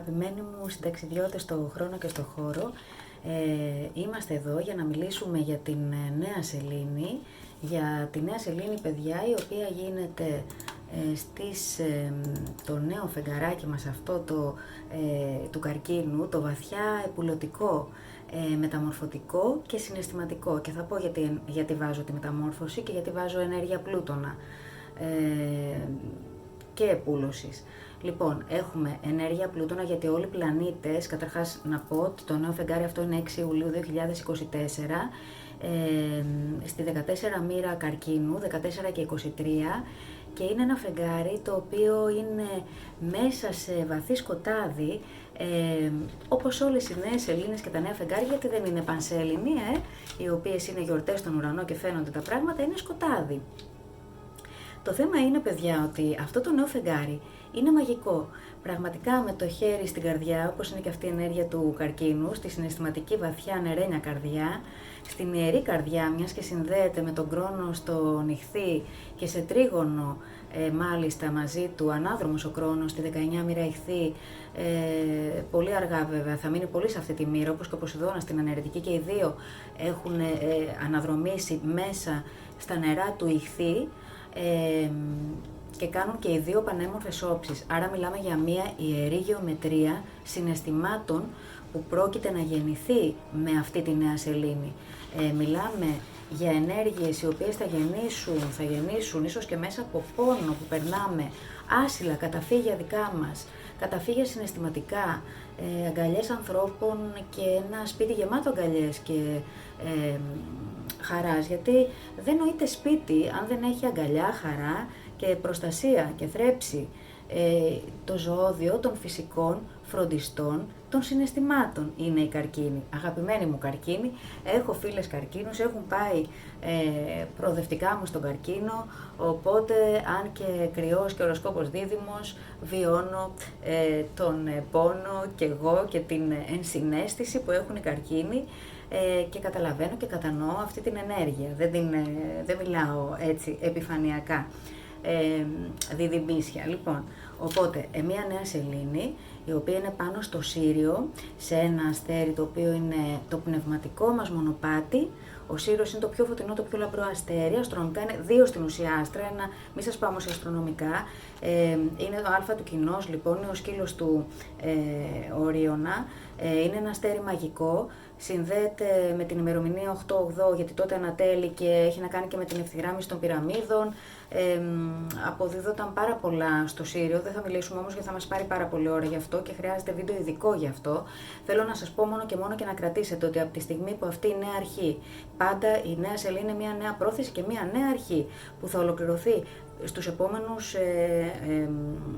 Αγαπημένοι μου συνταξιδιώτες στο χρόνο και στο χώρο, είμαστε εδώ για να μιλήσουμε για την Νέα Σελήνη, για τη Νέα Σελήνη, παιδιά, η οποία γίνεται το νέο φεγγαράκι μας αυτό του καρκίνου, το βαθιά επουλωτικό, μεταμορφωτικό και συναισθηματικό. Και θα πω γιατί βάζω τη μεταμόρφωση και γιατί βάζω ενέργεια Πλούτονα και επούλωσης. Λοιπόν, έχουμε ενέργεια Πλούτονα γιατί όλοι οι πλανήτες, καταρχάς να πω ότι το νέο φεγγάρι αυτό είναι 6 Ιουλίου 2024, στη 14 μοίρα καρκίνου, 14 και 23, και είναι ένα φεγγάρι το οποίο είναι μέσα σε βαθύ σκοτάδι, όπως όλες οι νέες σελήνες και τα νέα φεγγάρια, γιατί δεν είναι πανσέλινοι, οι οποίες είναι γιορτές στον ουρανό και φαίνονται τα πράγματα, είναι σκοτάδι. Το θέμα είναι, παιδιά, ότι αυτό το νέο φεγγάρι είναι μαγικό. Πραγματικά με το χέρι στην καρδιά, όπως είναι και αυτή η ενέργεια του καρκίνου, στη συναισθηματική βαθιά νερένια καρδιά, στην ιερή καρδιά, μιας και συνδέεται με τον κρόνο στο νυχθή και σε τρίγωνο μάλιστα μαζί του, ανάδρομος ο κρόνος στη 19 μοίρα ηχθή, πολύ αργά βέβαια, θα μείνει πολύ σε αυτή τη μοίρα, όπως και ο Ποσειδώνας στην αναιρετική, και οι δύο έχουν αναδρομήσει μέσα στα νερά του ηχθή, και κάνουν και οι δύο πανέμορφες όψεις. Άρα μιλάμε για μια ιερή γεωμετρία συναισθημάτων που πρόκειται να γεννηθεί με αυτή τη νέα σελήνη. Μιλάμε για ενέργειες οι οποίες θα γεννήσουν ίσως και μέσα από πόνο που περνάμε, άσυλα, καταφύγια δικά μας, καταφύγια συναισθηματικά, αγκαλιές ανθρώπων και ένα σπίτι γεμάτο αγκαλιές και χαράς, γιατί δεν νοείται σπίτι αν δεν έχει αγκαλιά, χαρά και προστασία και θρέψη, το ζωώδιο των φυσικών φροντιστών των συναισθημάτων είναι οι καρκίνοι. Αγαπημένοι μου καρκίνοι, έχω φίλες καρκίνους, έχουν πάει προοδευτικά μου στον καρκίνο, οπότε αν και κρυός και οροσκόπος δίδυμος, βιώνω τον πόνο και εγώ και την ενσυναίσθηση που έχουν οι καρκίνοι, και καταλαβαίνω και κατανοώ αυτή την ενέργεια, δεν μιλάω έτσι επιφανειακά, διδυμίσια. Λοιπόν, οπότε μια νέα σελήνη, η οποία είναι πάνω στο Σύριο, σε ένα αστέρι το οποίο είναι το πνευματικό μας μονοπάτι. Ο Σύριος είναι το πιο φωτεινό, το πιο λαμπρό αστέρι, αστρονομικά είναι 2 στην ουσία άστρα, μη σας πάω όμως αστρονομικά, είναι το α του κοινός, λοιπόν, είναι ο σκύλος του Ορίωνα, είναι ένα αστέρι μαγικό, συνδέεται με την ημερομηνία 8-8, γιατί τότε ανατέλει και έχει να κάνει και με την ευθυγράμμιση των πυραμίδων. Αποδίδονταν πάρα πολλά στο Σύριο, δεν θα μιλήσουμε όμως γιατί θα μας πάρει πάρα πολύ ώρα γι' αυτό και χρειάζεται βίντεο ειδικό γι' αυτό. Θέλω να σας πω μόνο και να κρατήσετε ότι από τη στιγμή που αυτή η νέα αρχή, πάντα η νέα σελήνη είναι μια νέα πρόθεση και μια νέα αρχή που θα ολοκληρωθεί στους επόμενους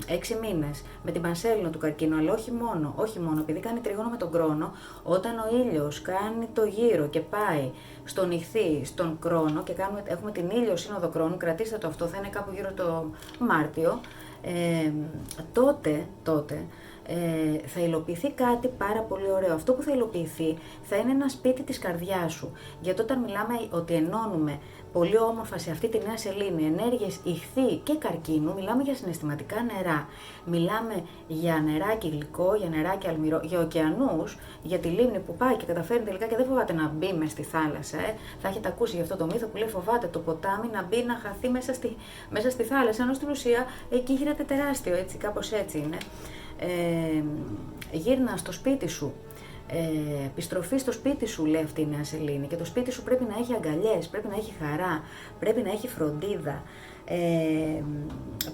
6 μήνες με την πανσέλινο του καρκίνου, αλλά όχι μόνο, επειδή κάνει τρίγωνο με τον κρόνο, όταν ο ήλιος κάνει το γύρο και πάει στον ηχθή, στον κρόνο και έχουμε την ήλιο σύνοδο κρόνου, κρατήστε το αυτό, θα είναι κάπου γύρω το Μάρτιο, τότε θα υλοποιηθεί κάτι πάρα πολύ ωραίο. Αυτό που θα υλοποιηθεί θα είναι ένα σπίτι της καρδιάς σου. Γιατί όταν μιλάμε ότι ενώνουμε πολύ όμορφα σε αυτή τη νέα σελήνη ενέργειες ηχθύ και καρκίνου, μιλάμε για συναισθηματικά νερά. Μιλάμε για νεράκι γλυκό, για νεράκι αλμυρό, για ωκεανούς, για τη λίμνη που πάει και καταφέρνει τελικά και δεν φοβάται να μπει μες στη θάλασσα. Θα έχετε ακούσει για αυτό το μύθο που λέει φοβάται το ποτάμι να μπει, να χαθεί μέσα στη θάλασσα, ενώ στην ουσία εκεί γίνεται τεράστιο, έτσι, κάπως έτσι είναι. Γύρνα στο σπίτι σου, επιστροφή στο σπίτι σου, λέει αυτή η νέα σελήνη, και το σπίτι σου πρέπει να έχει αγκαλιές, πρέπει να έχει χαρά, πρέπει να έχει φροντίδα,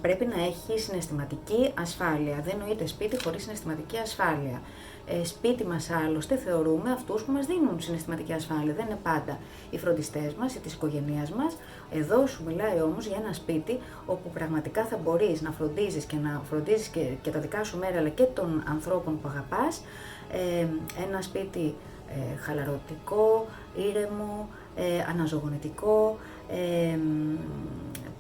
πρέπει να έχει συναισθηματική ασφάλεια. Δεν νοείται σπίτι χωρίς συναισθηματική ασφάλεια. Σπίτι μας άλλωστε θεωρούμε αυτούς που μας δίνουν συναισθηματική ασφάλεια. Δεν είναι πάντα οι φροντιστές μας ή της οικογένειάς μας. Εδώ σου μιλάει όμως για ένα σπίτι όπου πραγματικά θα μπορείς να φροντίζεις και να φροντίζεις και τα δικά σου μέρη αλλά και των ανθρώπων που αγαπάς. Ένα σπίτι χαλαρωτικό, ήρεμο, αναζωογονητικό,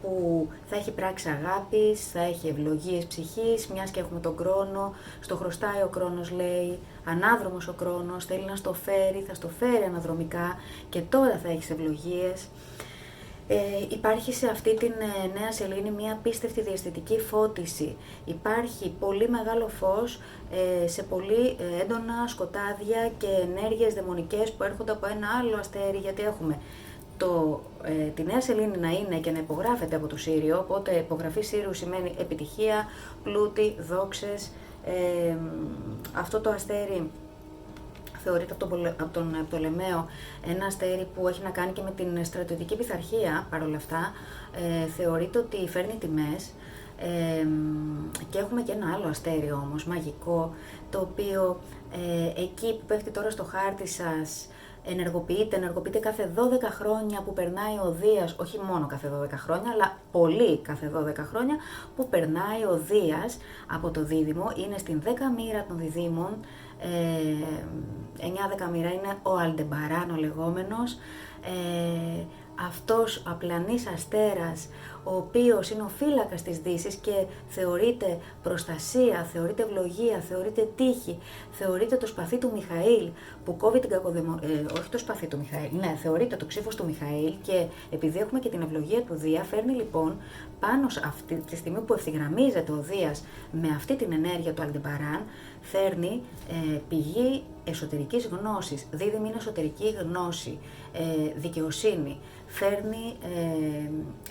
που θα έχει πράξη αγάπης, θα έχει ευλογίες ψυχής, μιας και έχουμε τον κρόνο, στο χρωστάει ο κρόνος, λέει, ανάδρομος ο κρόνος, θέλει να στο φέρει, θα στο φέρει αναδρομικά και τώρα θα έχεις ευλογίες. Υπάρχει σε αυτή την νέα σελήνη μια απίστευτη διαισθητική φώτιση. Υπάρχει πολύ μεγάλο φως σε πολύ έντονα σκοτάδια και ενέργειες δαιμονικές που έρχονται από ένα άλλο αστέρι, γιατί έχουμε τη νέα σελήνη να είναι και να υπογράφεται από το Σύριο, οπότε υπογραφή Σύριου σημαίνει επιτυχία, πλούτη, δόξες. Αυτό το αστέρι θεωρείται από τον Πτολεμαίο ένα αστέρι που έχει να κάνει και με την στρατιωτική πειθαρχία. Παρ' όλα αυτά θεωρείται ότι φέρνει τιμές, και έχουμε και ένα άλλο αστέρι όμως, μαγικό, το οποίο εκεί που πέφτει τώρα στο χάρτη σας ενεργοποιείται κάθε 12 χρόνια που περνάει ο Δίας, όχι μόνο κάθε 12 χρόνια, αλλά πολύ κάθε 12 χρόνια που περνάει ο Δίας από το Δίδυμο. Είναι στην 10 μοίρα των Διδύμων, 9-10 μοίρα είναι ο Αλντεμπαράν ο λεγόμενος, αυτός ο απλανής αστέρας, ο οποίος είναι ο φύλακας της Δύσης και θεωρείται προστασία, θεωρείται ευλογία, θεωρείται τύχη, θεωρείται το σπαθί του Μιχαήλ που κόβει την όχι το σπαθί του Μιχαήλ, ναι, θεωρείται το ξύφος του Μιχαήλ, και επειδή έχουμε και την ευλογία του Δία, φέρνει λοιπόν πάνω σε αυτή τη στιγμή που ευθυγραμμίζεται ο Δίας με αυτή την ενέργεια του Αλντεμπαράν, φέρνει πηγή εσωτερικής γνώσης. Δίδυμη είναι εσωτερική γνώση, δικαιοσύνη. Φέρνει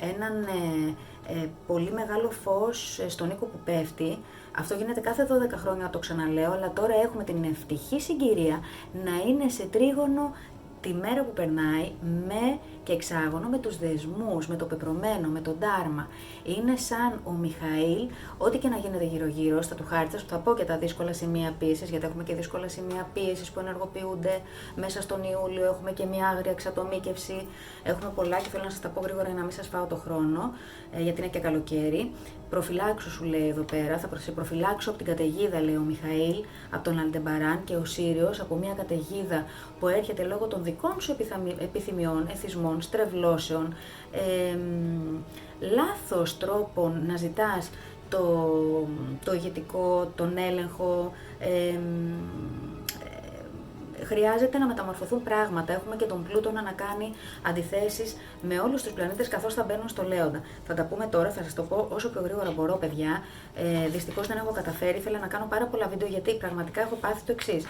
έναν πολύ μεγάλο φως στον οίκο που πέφτει. Αυτό γίνεται κάθε 12 χρόνια, το ξαναλέω, αλλά τώρα έχουμε την ευτυχή συγκυρία να είναι σε τρίγωνο τη μέρα που περνάει με και εξάγωνο με τους δεσμούς, με το πεπρωμένο, με τον ντάρμα. Είναι σαν ο Μιχαήλ, ό,τι και να γίνεται γύρω-γύρω, στα του χάρτη σας, που θα πω και τα δύσκολα σημεία πίεσης, γιατί έχουμε και δύσκολα σημεία πίεσης που ενεργοποιούνται μέσα στον Ιούλιο, έχουμε και μια άγρια εξατομίκευση, έχουμε πολλά και θέλω να σας τα πω γρήγορα για να μην σας φάω το χρόνο, γιατί είναι και καλοκαίρι. Προφυλάξου, σου λέει εδώ πέρα, θα σε προφυλάξω από την καταιγίδα, λέει ο Μιχαήλ, από τον Αλντεμπαράν, και ο Σύριος από μια καταιγίδα που έρχεται λόγω των δικών σου επιθυμιών, εθισμών, στρεβλώσεων, λάθος τρόπων να ζητάς το ηγετικό, τον έλεγχο, χρειάζεται να μεταμορφωθούν πράγματα. Έχουμε και τον Πλούτονα να κάνει αντιθέσεις με όλους τους πλανήτες καθώς θα μπαίνουν στο Λέοντα. Θα τα πούμε τώρα, θα σας το πω όσο πιο γρήγορα μπορώ, παιδιά. Δυστυχώς δεν έχω καταφέρει. Ήθελα να κάνω πάρα πολλά βίντεο γιατί πραγματικά έχω πάθει το εξής.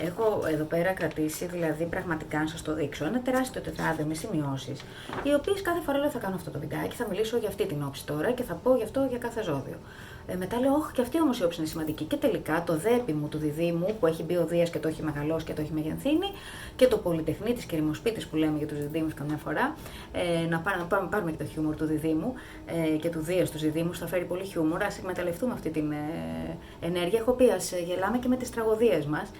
Έχω εδώ πέρα κρατήσει, δηλαδή πραγματικά να σας το δείξω, ένα τεράστιο τετράδιο με σημειώσεις, οι οποίες κάθε φορά λέω θα κάνω αυτό το βιντεάκι, θα μιλήσω για αυτή την όψη τώρα και θα πω γι' αυτό για κάθε ζώδιο. Μετά λέω, όχι, και αυτή όμως η όψη είναι σημαντική. Και τελικά το δέπι μου του Διδύμου, που έχει μπει ο Δίας και το έχει μεγαλώσει και το έχει μεγενθύνει, και το πολυτεχνίτης και ρημοσπίτης που λέμε για τους Διδύμους καμιά φορά, να πάρουμε και το χιούμορ του Διδύμου και του Δία στους Διδύμους, θα φέρει πολύ χιούμορ. Ας εκμεταλλευτούμε αυτή την ενέργεια. Έχω πει, ας γελάμε και με τις τραγωδίες μας.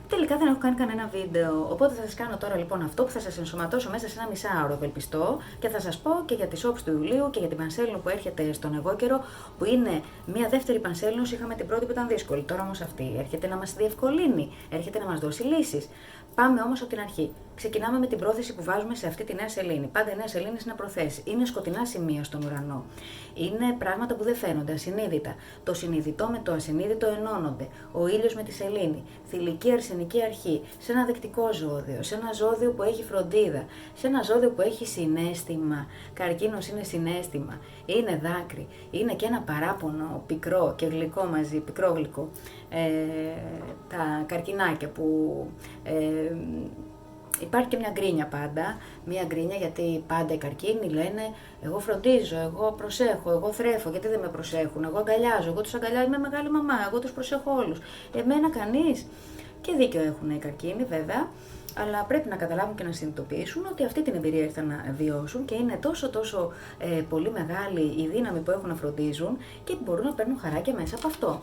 Τελικά δεν έχω κάνει κανένα βίντεο, οπότε θα σας κάνω τώρα λοιπόν αυτό που θα σας ενσωματώσω μέσα σε ένα μισάωρο, ευελπιστώ, και θα σας πω και για τις όψεις του Ιουλίου και για την Πανσέλινο που έρχεται στον εγώ καιρό, που είναι μια δεύτερη Πανσέλινος. Είχαμε την πρώτη που ήταν δύσκολη, τώρα όμως αυτή έρχεται να μας διευκολύνει, έρχεται να μας δώσει λύσεις. Πάμε όμως από την αρχή. Ξεκινάμε με την πρόθεση που βάζουμε σε αυτή τη νέα σελήνη. Πάντα η νέα σελήνη είναι προθέση. Είναι σκοτεινά σημεία στον ουρανό. Είναι πράγματα που δεν φαίνονται, ασυνείδητα. Το συνειδητό με το ασυνείδητο ενώνονται. Ο ήλιος με τη σελήνη. Θηλυκή αρσενική αρχή. Σε ένα δεκτικό ζώδιο. Σε ένα ζώδιο που έχει φροντίδα. Σε ένα ζώδιο που έχει συναίσθημα. Καρκίνος είναι συναίσθημα. Είναι δάκρυ. Είναι και ένα παράπονο πικρό και γλυκό μαζί. Πικρό γλυκό. Τα καρκινάκια που. Υπάρχει και μια γκρίνια πάντα, μια γκρίνια γιατί πάντα οι καρκίνοι λένε εγώ φροντίζω, εγώ προσέχω, εγώ θρέφω, γιατί δεν με προσέχουν, εγώ αγκαλιάζω, εγώ τους αγκαλιάζω, είμαι μεγάλη μαμά, εγώ τους προσέχω όλους. Εμένα κανείς. Και δίκιο έχουν οι καρκίνοι βέβαια, αλλά πρέπει να καταλάβουν και να συνειδητοποιήσουν ότι αυτή την εμπειρία ήρθαν να βιώσουν και είναι τόσο πολύ μεγάλη η δύναμη που έχουν να φροντίζουν και μπορούν να παίρνουν χαρά και μέσα από αυτό.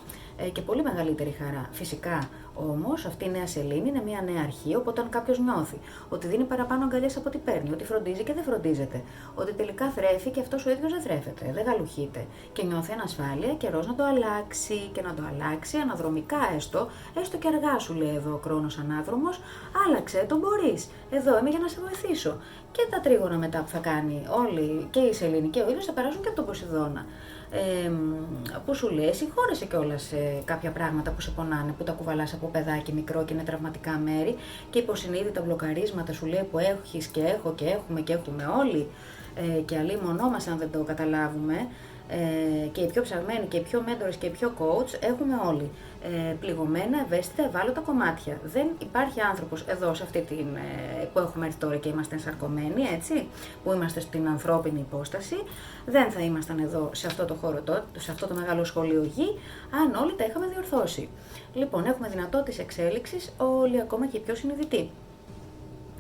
Και πολύ μεγαλύτερη χαρά. Φυσικά όμως αυτή η νέα σελήνη είναι μια νέα αρχή, οπότε αν κάποιος νιώθει ότι δίνει παραπάνω αγκαλιές από ό,τι παίρνει, ότι φροντίζει και δεν φροντίζεται, ότι τελικά θρέφει και αυτός ο ίδιος δεν θρέφεται, δεν γαλουχείται και νιώθει ανασφάλεια, καιρός να το αλλάξει και να το αλλάξει αναδρομικά έστω και αργά, σου λέει εδώ ο Κρόνος ανάδρομος, άλλαξε το μπορείς. Εδώ είμαι για να σε βοηθήσω. Και τα τρίγωνα μετά που θα κάνει όλοι, και η σελήνη και ο ήλιος, θα περάσουν και από τον Ποσειδώνα. Που σου λέει, συγχώρεσαι κιόλας κάποια πράγματα που σε πονάνε, που τα κουβαλάς από παιδάκι μικρό και είναι τραυματικά μέρη και υποσυνείδητα μπλοκαρίσματα σου λέει που έχεις και έχω και έχουμε όλοι. και αλίμονό μας αν δεν το καταλάβουμε, και οι πιο ψαγμένοι και οι πιο μέντορες και οι πιο coach έχουμε όλοι πληγωμένα, ευαίσθητα, ευάλωτα κομμάτια. Δεν υπάρχει άνθρωπος εδώ σε αυτή την που έχουμε έρθει τώρα και είμαστε ενσαρκωμένοι, έτσι, που είμαστε στην ανθρώπινη υπόσταση, δεν θα ήμασταν εδώ σε αυτό το χώρο, σε αυτό το μεγάλο σχολείο γη, αν όλοι τα είχαμε διορθώσει. Λοιπόν, έχουμε δυνατότητες εξέλιξης όλοι, ακόμα και οι πιο συνειδητοί.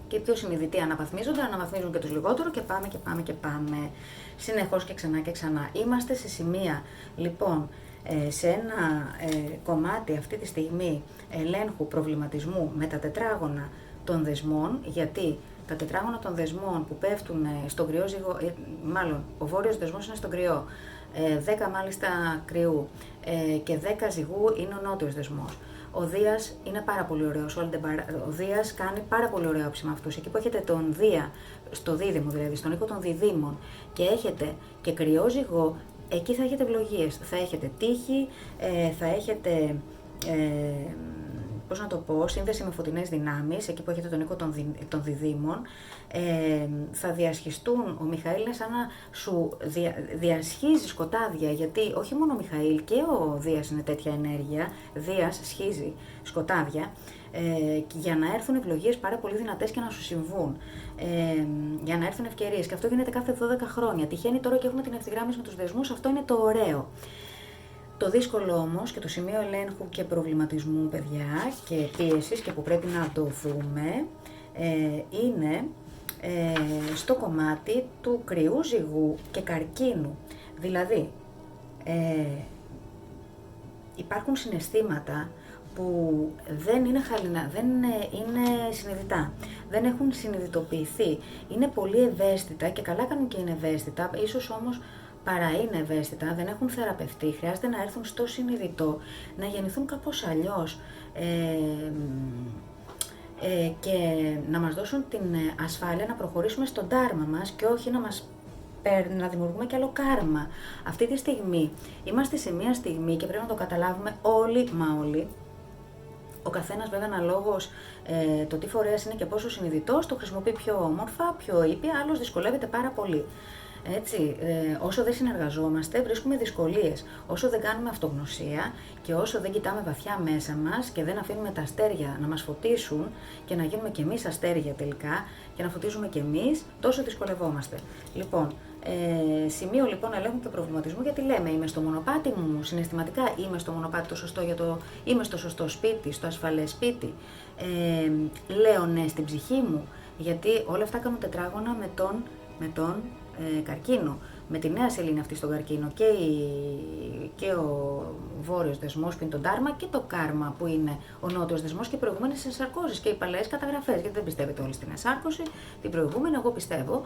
Και οι πιο συνειδητοί αναβαθμίζουν και τους λιγότερους και πάμε και πάμε και πάμε. Συνεχώς και ξανά και ξανά. Είμαστε σε σημεία, λοιπόν, σε ένα κομμάτι αυτή τη στιγμή ελέγχου προβληματισμού με τα τετράγωνα των δεσμών, γιατί τα τετράγωνα των δεσμών που πέφτουν στον κρυό ζυγό, μάλλον ο βόρειος δεσμός είναι στον κρυό, 10 μάλιστα κρυού και 10 ζυγού είναι ο νότιος δεσμός. Ο Δίας είναι πάρα πολύ ωραίος, ο Δίας κάνει πάρα πολύ ωραία όψη με αυτούς. Εκεί που έχετε τον Δία, στο δίδυμο δηλαδή, στον οίκο των διδύμων και έχετε και κρυό ζυγό, εκεί θα έχετε ευλογίες, θα έχετε τύχη, θα έχετε, πώς να το πω, σύνδεση με φωτεινές δυνάμεις, εκεί που έχετε τον οίκο των διδύμων, θα διασχιστούν, ο Μιχαήλ είναι σαν να σου διασχίζει σκοτάδια, γιατί όχι μόνο ο Μιχαήλ και ο Δίας είναι τέτοια ενέργεια, Δίας σχίζει σκοτάδια, για να έρθουν ευλογίες πάρα πολύ δυνατές και να σου συμβούν, για να έρθουν ευκαιρίες, και αυτό γίνεται κάθε 12 χρόνια, τυχαίνει τώρα και έχουμε την ευθυγράμμιση με τους δεσμούς, αυτό είναι το ωραίο. Το δύσκολο όμως και το σημείο ελέγχου και προβληματισμού, παιδιά, και πίεσης και που πρέπει να το δούμε, είναι στο κομμάτι του κρυού ζυγού και καρκίνου. Δηλαδή, υπάρχουν συναισθήματα που δεν είναι χαλινά, δεν είναι συνειδητά, δεν έχουν συνειδητοποιηθεί, είναι πολύ ευαίσθητα και καλά κάνουν και είναι ευαίσθητα, ίσως όμως παρά είναι ευαίσθητα, δεν έχουν θεραπευτεί, χρειάζεται να έρθουν στο συνειδητό, να γεννηθούν κάπως αλλιώς και να μας δώσουν την ασφάλεια να προχωρήσουμε στον τάρμα μας και όχι να δημιουργούμε κι άλλο κάρμα. Αυτή τη στιγμή είμαστε σε μια στιγμή και πρέπει να το καταλάβουμε όλοι μα όλοι. Ο καθένας βέβαια αναλόγως το τι φορέας είναι και πόσο συνειδητός το χρησιμοποιεί πιο όμορφα, πιο ήπια, άλλος δυσκολεύεται πάρα πολύ. Έτσι, όσο δεν συνεργαζόμαστε βρίσκουμε δυσκολίες, όσο δεν κάνουμε αυτογνωσία και όσο δεν κοιτάμε βαθιά μέσα μας και δεν αφήνουμε τα αστέρια να μας φωτίσουν και να γίνουμε κι εμείς αστέρια τελικά και να φωτίζουμε κι εμείς, τόσο δυσκολευόμαστε. Λοιπόν, σημείο λοιπόν ελέγχου και προβληματισμού, γιατί λέμε είμαι στο μονοπάτι μου, συναισθηματικά είμαι στο μονοπάτι το σωστό, είμαι στο σωστό σπίτι, στο ασφαλές σπίτι, λέω ναι στην ψυχή μου, γιατί όλα αυτά κάνουν τετράγωνα με τον καρκίνο, με τη νέα σελήνη αυτή στον καρκίνο και ο βόρειος δεσμός που είναι το ντάρμα και το κάρμα που είναι ο νότιος δεσμός και οι προηγούμενες ενσαρκώσεις και οι παλαιές καταγραφές, γιατί δεν πιστεύετε όλοι στην ενσάρκωση, την προηγούμενη εγώ πιστεύω,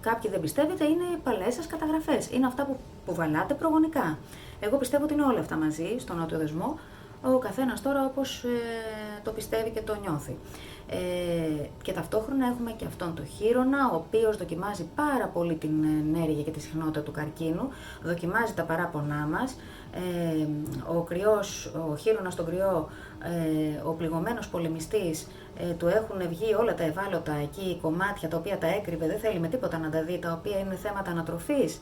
κάποιοι δεν πιστεύετε, είναι οι παλαιές σας καταγραφές, είναι αυτά που βαλάτε προγονικά. Εγώ πιστεύω ότι είναι όλα αυτά μαζί στον νότιο δεσμό, ο καθένας τώρα όπως το πιστεύει και το νιώθει. Και ταυτόχρονα έχουμε και αυτόν τον χείρονα, ο οποίος δοκιμάζει πάρα πολύ την ενέργεια και τη συχνότητα του καρκίνου, δοκιμάζει τα παράπονά μας, ο χείρονας στον κρυό, ο πληγωμένος πολεμιστής, του έχουν βγει όλα τα ευάλωτα εκεί κομμάτια τα οποία τα έκρυβε, δεν θέλει με τίποτα να τα δει, τα οποία είναι θέματα ανατροφής,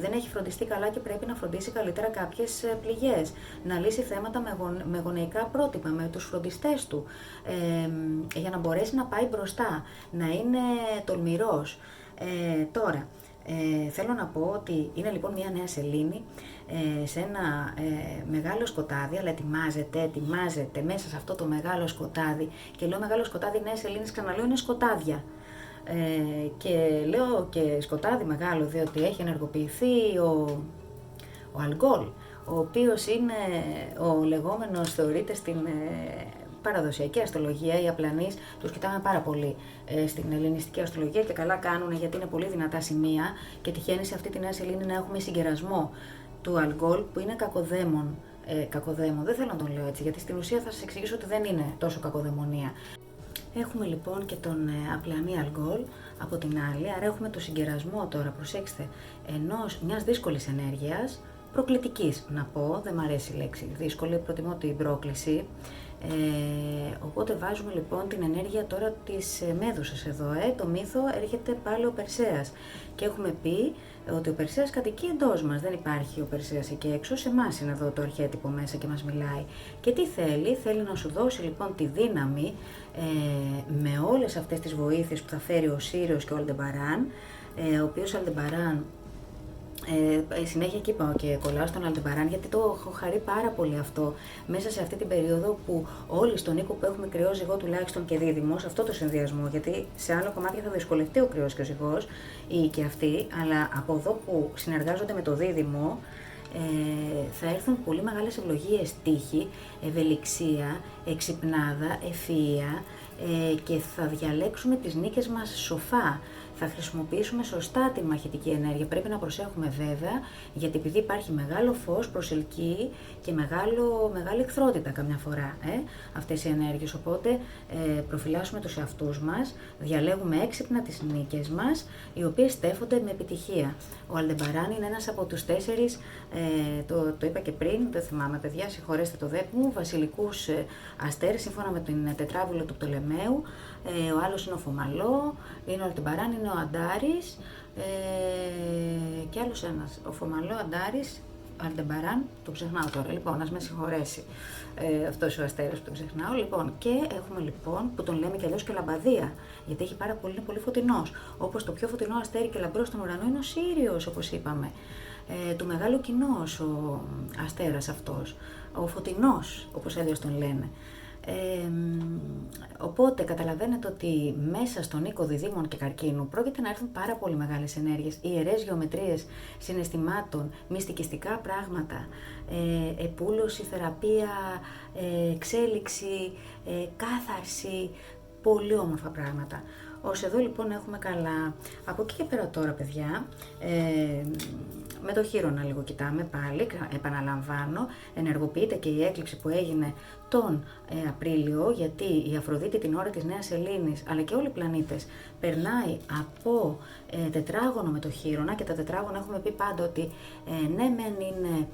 δεν έχει φροντιστεί καλά και πρέπει να φροντίσει καλύτερα κάποιες πληγές, να λύσει θέματα με γονεϊκά πρότυπα, με τους φροντιστές του, για να μπορέσει να πάει μπροστά, να είναι τολμηρός. Τώρα, θέλω να πω ότι είναι λοιπόν μια νέα σελήνη σε ένα μεγάλο σκοτάδι, αλλά ετοιμάζεται μέσα σε αυτό το μεγάλο σκοτάδι, και λέω μεγάλο σκοτάδι νέας σελήνης, ξαναλέω είναι σκοτάδια. Και λέω και σκοτάδι μεγάλο διότι έχει ενεργοποιηθεί ο Αλγκόλ, ο οποίος είναι ο λεγόμενος, θεωρείται στην παραδοσιακή αστρολογία, οι απλανείς τους κοιτάμε πάρα πολύ στην ελληνιστική αστρολογία και καλά κάνουν, γιατί είναι πολύ δυνατά σημεία και τυχαίνει σε αυτή τη νέα σελήνη να έχουμε συγκερασμό του Αλγκόλ που είναι κακοδαίμον. Δεν θέλω να τον λέω έτσι, γιατί στην ουσία θα σας εξηγήσω ότι δεν είναι τόσο κακοδαιμονία. Έχουμε λοιπόν και τον απλανή Αλγκόλ από την άλλη, άρα έχουμε το συγκερασμό τώρα, προσέξτε, μιας δύσκολης ενέργειας, προκλητικής να πω, δεν μ' αρέσει η λέξη δύσκολη, προτιμώ την πρόκληση, Οπότε βάζουμε λοιπόν την ενέργεια τώρα της Μέδουσας εδώ. Το μύθο έρχεται πάλι ο Περσέας. Και έχουμε πει ότι ο Περσέας κατοικεί εντός μας. Δεν υπάρχει ο Περσέας εκεί έξω. Σε εμάς είναι εδώ το αρχέτυπο μέσα και μας μιλάει. Και τι θέλει? Θέλει να σου δώσει λοιπόν τη δύναμη με όλες αυτές τις βοήθειες που θα φέρει ο Σύριος και ο Αλντεμπαράν. Ο οποίος Αλντεμπαράν, συνέχεια εκεί πάω και κολλάω στον Αλντεμπαράν, γιατί το έχω χαρεί πάρα πολύ αυτό μέσα σε αυτή την περίοδο που όλοι στον οίκο που έχουμε κρυό ζυγό τουλάχιστον και δίδυμο, σε αυτό το συνδυασμό, γιατί σε άλλο κομμάτια θα δυσκολευτεί ο κρυός και ο ζυγός ή και αυτοί, αλλά από εδώ που συνεργάζονται με το δίδυμο, θα έρθουν πολύ μεγάλες ευλογίες, τύχη, ευελιξία, εξυπνάδα, ευφυΐα, και θα διαλέξουμε τις νίκες μας σοφά. Θα χρησιμοποιήσουμε σωστά την μαχητική ενέργεια. Πρέπει να προσέχουμε βέβαια, γιατί επειδή υπάρχει μεγάλο φως, προσελκύει και μεγάλη εχθρότητα καμιά φορά αυτές οι ενέργειες. Οπότε προφυλάσσουμε τους εαυτούς μας, διαλέγουμε έξυπνα τις νίκες μας, οι οποίες στέφονται με επιτυχία. Ο Αλντεμπαράν είναι ένας από τους 4, το είπα και πριν, δεν θυμάμαι παιδιά, συγχωρέστε το δέπ μου, βασιλικούς αστέρες, σύμφωνα με την τετράβουλο του Πτολεμαίου. Ο άλλος είναι ο Φωμαλό, είναι ο Αλντεμπαράν, είναι ο Αντάρης και άλλος ένας. Ο Φωμαλό, Αντάρης, Αλντεμπαράν, το ξεχνάω τώρα. Λοιπόν, ας με συγχωρέσει αυτός ο αστέρας που τον ξεχνάω. Λοιπόν, και έχουμε λοιπόν, που τον λέμε και αλλιώς και λαμπαδία, γιατί έχει είναι πολύ φωτεινός. Όπως το πιο φωτεινό αστέρι και λαμπρό στον ουρανό είναι ο Σύριος, όπως είπαμε. Του μεγάλου κοινός ο αστέρας αυτός, ο φωτεινός, όπως αλλιώς τον λένε. Οπότε καταλαβαίνετε ότι μέσα στον οίκο διδύμων και καρκίνου πρόκειται να έρθουν πάρα πολύ μεγάλες ενέργειες, ιερές γεωμετρίες συναισθημάτων, μυστικιστικά πράγματα, επούλωση, θεραπεία, εξέλιξη, κάθαρση, πολύ όμορφα πράγματα. Ως εδώ λοιπόν έχουμε καλά. Από εκεί και πέρα τώρα παιδιά, με το χείρονα λίγο κοιτάμε πάλι, επαναλαμβάνω, ενεργοποιείται και η έκλειψη που έγινε τον Απρίλιο, γιατί η Αφροδίτη την ώρα της Νέας Σελήνης, αλλά και όλοι οι πλανήτες, περνάει από τετράγωνο με το χείρονα, και τα τετράγωνα έχουμε πει πάντα ότι ναι μεν είναι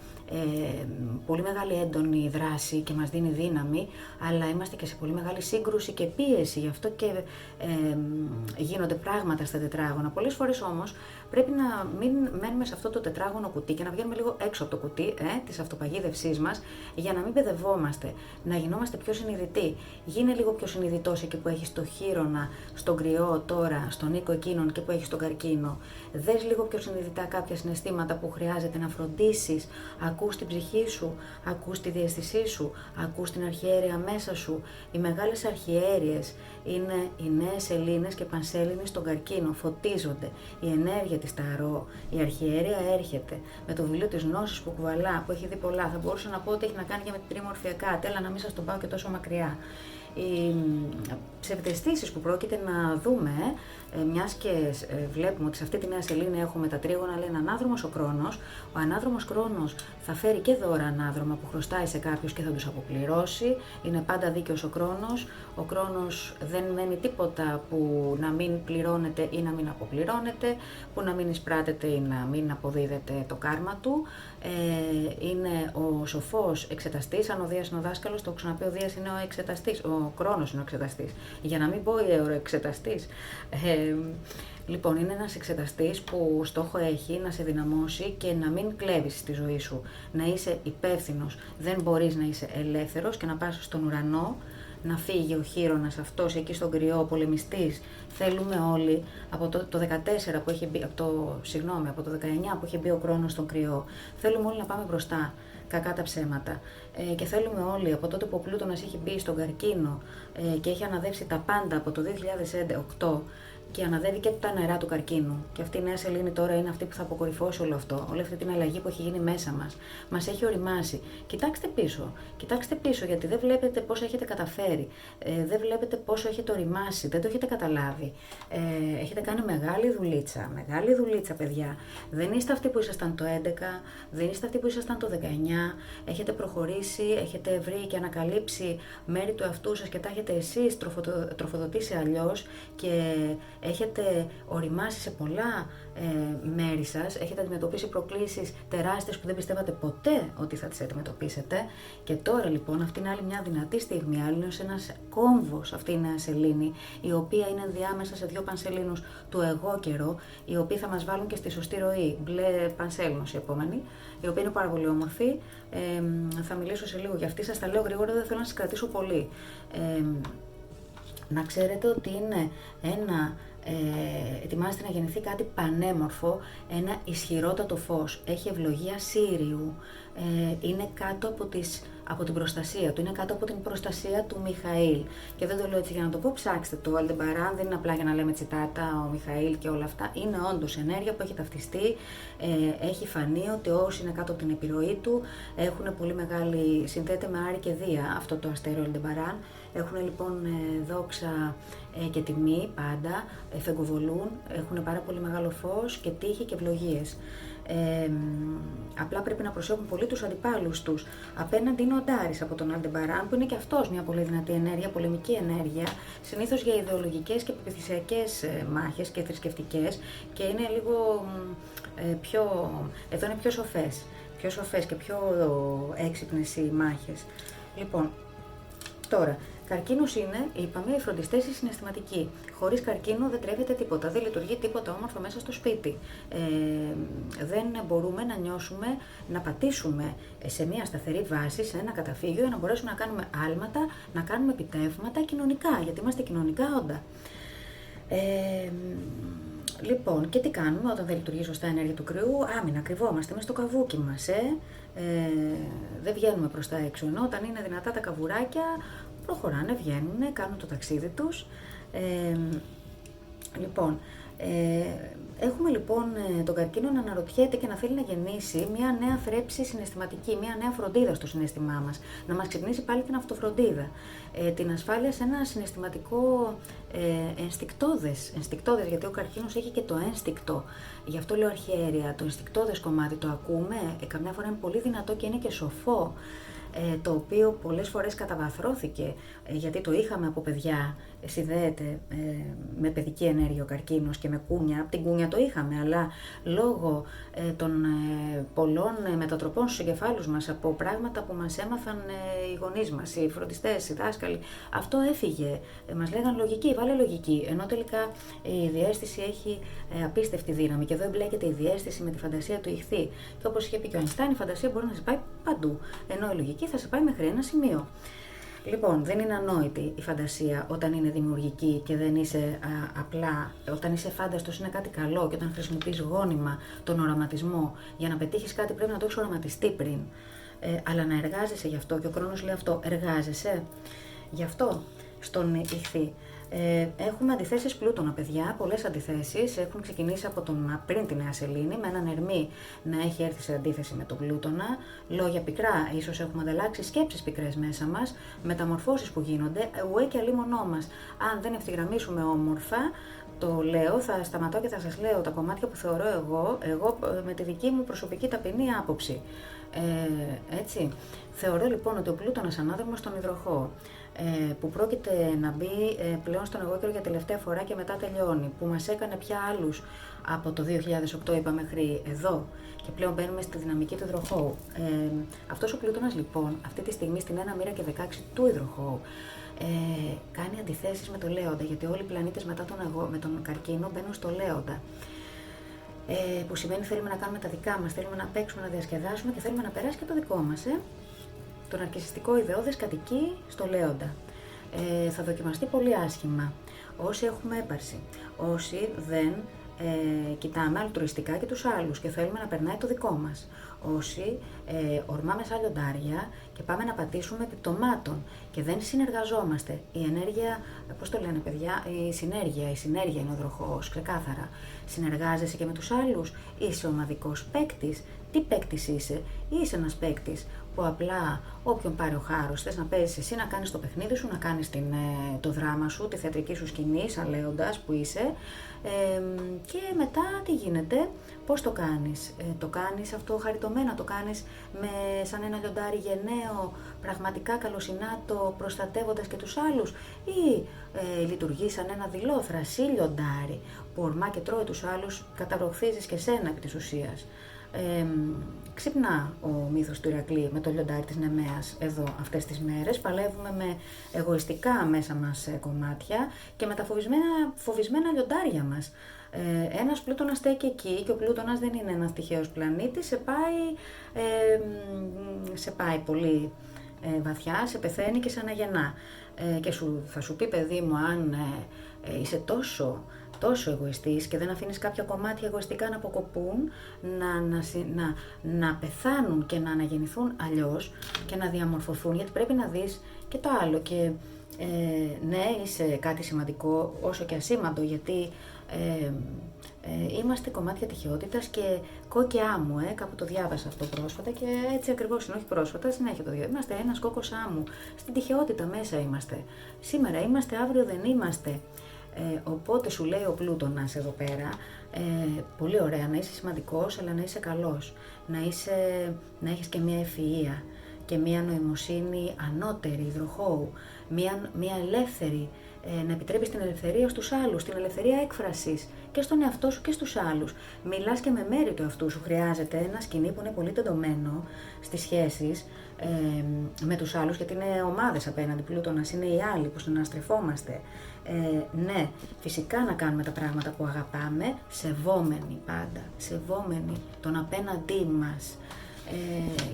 πολύ μεγάλη έντονη δράση και μας δίνει δύναμη, αλλά είμαστε και σε πολύ μεγάλη σύγκρουση και πίεση, γι' αυτό και γίνονται πράγματα στα τετράγωνα. Πολλές φορές όμως πρέπει να μην μένουμε σε αυτό το τετράγωνο κουτί και να βγαίνουμε λίγο έξω από το κουτί της αυτοπαγίδευσής μας, για να μην παιδευόμαστε, να γινόμαστε πιο συνειδητοί. Γίνε λίγο πιο συνειδητός εκεί που έχεις το χείρονα, στον κρυό τώρα, στον οίκο εκείνον, και που έχεις τον καρκίνο. Δες λίγο πιο συνειδητά κάποια συναισθήματα που χρειάζεται να φροντίσεις. Ακούς την ψυχή σου, ακούς τη διαισθησή σου, ακούς την αρχιέρεια μέσα σου. Οι μεγάλες αρχιέρειες είναι οι νέες σελήνες και πανσέλινες στον καρκίνο, φωτίζονται. Η ενέργεια της ταρό, η αρχιέρεια έρχεται με το βιβλίο της γνώσης που κουβαλά, που έχει δει πολλά. Θα μπορούσα να πω ότι έχει να κάνει και με την τριμορφιακά. Τέλα να μην σας τον πάω και τόσο μακριά. Οι ψευδαισθήσεις που πρόκειται να δούμε, μιας και βλέπουμε ότι σε αυτή τη νέα σελήνη έχουμε τα τρίγωνα, λένε ανάδρομος ο Κρόνος. Ο ανάδρομος Κρόνος θα φέρει και δώρα ανάδρομα που χρωστάει σε κάποιους και θα τους αποπληρώσει. Είναι πάντα δίκαιος ο Κρόνος. Ο Κρόνος δεν μένει τίποτα που να μην πληρώνεται ή να μην αποπληρώνεται, που να μην εισπράτεται ή να μην αποδίδεται το κάρμα του. Είναι ο σοφός εξεταστής. Αν ο Δίας είναι ο δάσκαλος, το έχω ξαναπεί, ο Δίας είναι ο εξεταστής. Ο Κρόνος είναι ο εξεταστής. Για να μην πω εξεταστής. Λοιπόν, είναι ένας εξεταστής που στόχο έχει να σε δυναμώσει και να μην κλέβεις στη ζωή σου. Να είσαι υπεύθυνος. Δεν μπορείς να είσαι ελεύθερος και να πας στον ουρανό, να φύγει ο χείρονας αυτός εκεί στον κρυό, ο πολεμιστής. Θέλουμε όλοι από το 14 που έχει μπει, από το 19 που είχε μπει ο Κρόνος στον κρυό, θέλουμε όλοι να πάμε μπροστά, κακά τα ψέματα. Και θέλουμε όλοι από τότε που ο Πλούτονας έχει μπει στον καρκίνο και έχει αναδεύσει τα πάντα από το 2008, και αναδεύει και τα νερά του καρκίνου. Και αυτή η νέα σελήνη τώρα είναι αυτή που θα αποκορυφώσει όλο αυτό, όλη αυτή την αλλαγή που έχει γίνει μέσα μας. Μας έχει οριμάσει. Κοιτάξτε πίσω, γιατί δεν βλέπετε πώς έχετε καταφέρει. Δεν βλέπετε πόσο έχετε οριμάσει, δεν το έχετε καταλάβει. Έχετε κάνει μεγάλη δουλίτσα, παιδιά. Δεν είστε αυτοί που ήσασταν το 11, δεν είστε αυτοί που ήσασταν το 19. Έχετε προχωρήσει, έχετε βρει και ανακαλύψει μέρη του εαυτού σας και τα έχετε εσείς τροφοδοτήσει αλλιώς, και έχετε οριμάσει σε πολλά μέρη σας, έχετε αντιμετωπίσει προκλήσεις τεράστιες που δεν πιστεύατε ποτέ ότι θα τις αντιμετωπίσετε, και τώρα λοιπόν αυτή είναι άλλη μια δυνατή στιγμή, άλλος ένας κόμβος αυτή η νέα σελήνη, η οποία είναι ενδιάμεσα σε δύο πανσελήνους του εγώ καιρό, οι οποίοι θα μας βάλουν και στη σωστή ροή. Μπλε πανσέλινος η επόμενη, η οποία είναι πάρα πολύ όμορφη. Θα μιλήσω σε λίγο για αυτή, σας τα λέω γρήγορα, δεν θέλω να σας κρατήσω πολύ. Να ξέρετε ότι είναι ετοιμάζεται να γεννηθεί κάτι πανέμορφο, ένα ισχυρότατο φως, έχει ευλογία Σύριου, είναι κάτω από την προστασία του, είναι κάτω από την προστασία του Μιχαήλ. Και δεν το λέω έτσι για να το πω, ψάξτε το. Ο Αλντεμπαράν δεν είναι απλά για να λέμε τσιτάτα, ο Μιχαήλ και όλα αυτά. Είναι όντως ενέργεια που έχει ταυτιστεί, έχει φανεί ότι όσοι είναι κάτω από την επιρροή του έχουν πολύ μεγάλη, συνδέεται με Άρη και Δία αυτό το αστέριο Αλντεμπαράν. Έχουν λοιπόν δόξα και τιμή πάντα, φεγγοβολούν, έχουν πάρα πολύ μεγάλο φως και τύχη και ευλογίες. Απλά πρέπει να προσέχουν πολύ τους αντιπάλους τους. Απέναντι είναι ο Αντάρης από τον Αλντεμπαράν, που είναι και αυτός μια πολύ δυνατή ενέργεια, πολεμική ενέργεια, συνήθως για ιδεολογικές και πεπιθησιακές μάχες και θρησκευτικές, και είναι λίγο εδώ είναι πιο σοφές και πιο έξυπνες οι μάχες. Λοιπόν, τώρα, καρκίνος είναι, είπαμε, οι φροντιστές οι συναισθηματικοί. Χωρίς καρκίνο δεν τρέφεται τίποτα, δεν λειτουργεί τίποτα όμορφο μέσα στο σπίτι. Δεν μπορούμε να νιώσουμε, να πατήσουμε σε μια σταθερή βάση, σε ένα καταφύγιο, για να μπορέσουμε να κάνουμε άλματα, να κάνουμε επιτεύγματα κοινωνικά, γιατί είμαστε κοινωνικά όντα. Λοιπόν, και τι κάνουμε όταν δεν λειτουργεί σωστά η ενέργεια του κρυού? Άμυνα, κρυβόμαστε μες στο καβούκι μας, δεν βγαίνουμε προς τα έξω, ενώ όταν είναι δυνατά τα καβουράκια, προχωράνε, βγαίνουν, κάνουν το ταξίδι τους. Λοιπόν, έχουμε λοιπόν τον καρκίνο να αναρωτιέται και να θέλει να γεννήσει μια νέα θρέψη συναισθηματική, μια νέα φροντίδα στο συναίσθημά μας, να μας ξυπνήσει πάλι την αυτοφροντίδα, την ασφάλεια σε ένα συναισθηματικό ενστικτώδες, γιατί ο καρκίνος έχει και το ένστικτο, γι' αυτό λέω αρχιέρεια, το ενστικτώδες κομμάτι το ακούμε, καμιά φορά είναι πολύ δυνατό και είναι και σοφό, το οποίο πολλές φορές καταβαθρώθηκε, γιατί το είχαμε από παιδιά, συνδέεται με παιδική ενέργεια ο καρκίνος και με κούνια, από την κούνια το είχαμε, αλλά λόγω των πολλών μετατροπών στους εγκεφάλους μας, από πράγματα που μας έμαθαν οι γονείς μας, οι φροντιστές, οι δάσκαλοι, αυτό έφυγε, μας λέγαν λογική, βάλε λογική, ενώ τελικά η διαίσθηση έχει απίστευτη δύναμη, και εδώ εμπλέκεται η διαίσθηση με τη φαντασία του ηχθή, και όπως είχε πει και ο Αϊνστάιν, η φαντασία μπορεί να σε πάει παντού, ενώ η λογική θα σε πάει μέχρι ένα σημείο. Λοιπόν, δεν είναι ανόητη η φαντασία όταν είναι δημιουργική και δεν είσαι απλά, όταν είσαι φάνταστος είναι κάτι καλό, και όταν χρησιμοποιείς γόνιμα τον οραματισμό για να πετύχεις κάτι πρέπει να το έχεις οραματιστεί πριν, αλλά να εργάζεσαι γι' αυτό, και ο χρόνος λέει αυτό, εργάζεσαι γι' αυτό στον ηχθή. Έχουμε αντιθέσεις Πλούτονα, παιδιά, πολλές αντιθέσεις. Έχουν ξεκινήσει από πριν τη Νέα Σελήνη, με έναν Ερμή να έχει έρθει σε αντίθεση με τον Πλούτονα. Λόγια πικρά, ίσως έχουμε ανταλλάξει σκέψεις πικρές μέσα μας, μεταμορφώσεις που γίνονται, ουέ και αλίμονό μας. Αν δεν ευθυγραμμίσουμε όμορφα, το λέω, θα σταματώ και θα σας λέω τα κομμάτια που θεωρώ εγώ με τη δική μου προσωπική ταπεινή άποψη. Έτσι. Θεωρώ λοιπόν ότι ο Πλούτονας ανάδρομος στον υδροχό, που πρόκειται να μπει πλέον στον εγώ καιρό για τελευταία φορά και μετά τελειώνει, που μας έκανε πια άλλους από το 2008 είπα μέχρι εδώ, και πλέον μπαίνουμε στη δυναμική του υδροχώου. Αυτός ο Πλούτονας λοιπόν αυτή τη στιγμή στην 1 μοίρα και 16 του υδροχώου κάνει αντιθέσεις με το Λέοντα, γιατί όλοι οι πλανήτες μετά με τον καρκίνο μπαίνουν στο Λέοντα. Που σημαίνει θέλουμε να κάνουμε τα δικά μας, θέλουμε να παίξουμε, να διασκεδάσουμε και θέλουμε να περάσει και το δικό μας. Το ναρκισσιστικό ιδεώδες κατοικεί στο Λέοντα. Θα δοκιμαστεί πολύ άσχημα. Όσοι έχουμε έπαρση, όσοι δεν κοιτάμε αλτρουιστικά και τους άλλους και θέλουμε να περνάει το δικό μας, όσοι ορμάμε σαν λιοντάρια και πάμε να πατήσουμε επιπτωμάτων και δεν συνεργαζόμαστε. Η ενέργεια, πώς το λένε παιδιά, η συνέργεια είναι ο υδροχόος, ξεκάθαρα. Συνεργάζεσαι και με τους άλλους, είσαι ομαδικός παίκτης. Τι παίκτης είσαι? Είσαι ένας παίκτης που απλά όποιον πάρει ο χάρος, θες να παίζεις εσύ, να κάνεις το παιχνίδι σου, να κάνεις το δράμα σου, τη θεατρική σου σκηνή, σαν λέοντας που είσαι, και μετά τι γίνεται, πώς το κάνεις. Το κάνεις αυτό χαριτωμένα, το κάνεις σαν ένα λιοντάρι γενναίο, πραγματικά καλοσυνάτο, προστατεύοντας και τους άλλους, ή λειτουργείς σαν ένα δειλό, θρασί λιοντάρι, που ορμά και τρώει τους άλλους, καταβροχθίζεις και σένα επί της ουσίας. Ξυπνά ο μύθος του Ηρακλή με το λιοντάρι της Νεμαίας εδώ αυτές τις μέρες. Παλεύουμε με εγωιστικά μέσα μας κομμάτια και με τα φοβισμένα λιοντάρια μας. Ένας Πλούτονας στέκει εκεί και ο Πλούτονας δεν είναι ένας τυχαίος πλανήτης, σε πάει πολύ βαθιά, σε πεθαίνει και σε αναγεννά. Και θα σου πει, παιδί μου, αν είσαι τόσο εγωιστής και δεν αφήνεις κάποια κομμάτια εγωιστικά να αποκοπούν, να πεθάνουν και να αναγεννηθούν αλλιώς και να διαμορφωθούν, γιατί πρέπει να δεις και το άλλο. Και ναι, είσαι κάτι σημαντικό, όσο και ασήμαντο, γιατί είμαστε κομμάτια τυχαιότητας και κόκκι άμμου, κάπου το διάβασα αυτό πρόσφατα και έτσι ακριβώς είναι, όχι πρόσφατα, συνέχεια το διάβασα. Είμαστε ένας κόκκος άμμου, στην τυχαιότητα μέσα είμαστε. Σήμερα είμαστε, αύριο δεν είμαστε. Οπότε σου λέει ο Πλούτονας εδώ πέρα, πολύ ωραία, να είσαι σημαντικός, αλλά να είσαι καλός, να έχεις και μια ευφυΐα και μια νοημοσύνη ανώτερη, υδροχώου, μια ελεύθερη, να επιτρέπεις την ελευθερία στους άλλους, την ελευθερία έκφρασης και στον εαυτό σου και στους άλλους. Μιλάς και με μέρη του εαυτού σου. Χρειάζεται ένα σκηνή που είναι πολύ τεντωμένο στις σχέσεις με τους άλλους, γιατί είναι ομάδες απέναντι. Πλούτονας είναι οι άλλοι που συναστρεφόμαστε. Ναι, φυσικά να κάνουμε τα πράγματα που αγαπάμε, σεβόμενοι πάντα, σεβόμενοι τον απέναντί μας.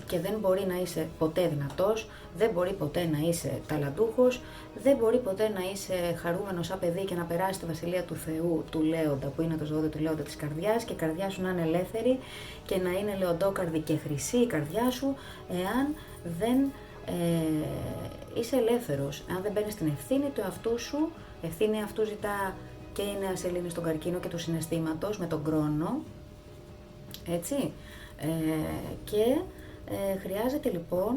Και δεν μπορεί να είσαι ποτέ δυνατός, δεν μπορεί ποτέ να είσαι ταλαντούχος, δεν μπορεί ποτέ να είσαι χαρούμενος σαν παιδί και να περάσει τη βασιλεία του Θεού, του Λέοντα, που είναι το ζώδιο του Λέοντα της καρδιάς, και η καρδιά σου να είναι ελεύθερη και να είναι λεοντόκαρδη και χρυσή η καρδιά σου, εάν δεν είσαι ελεύθερος, αν δεν παίρνεις την ευθύνη του εαυτού σου. Ευθύνη αυτού ζητά και η Νέα Σελήνη στον καρκίνο και του συναισθήματος με τον χρόνο, έτσι. Και χρειάζεται λοιπόν,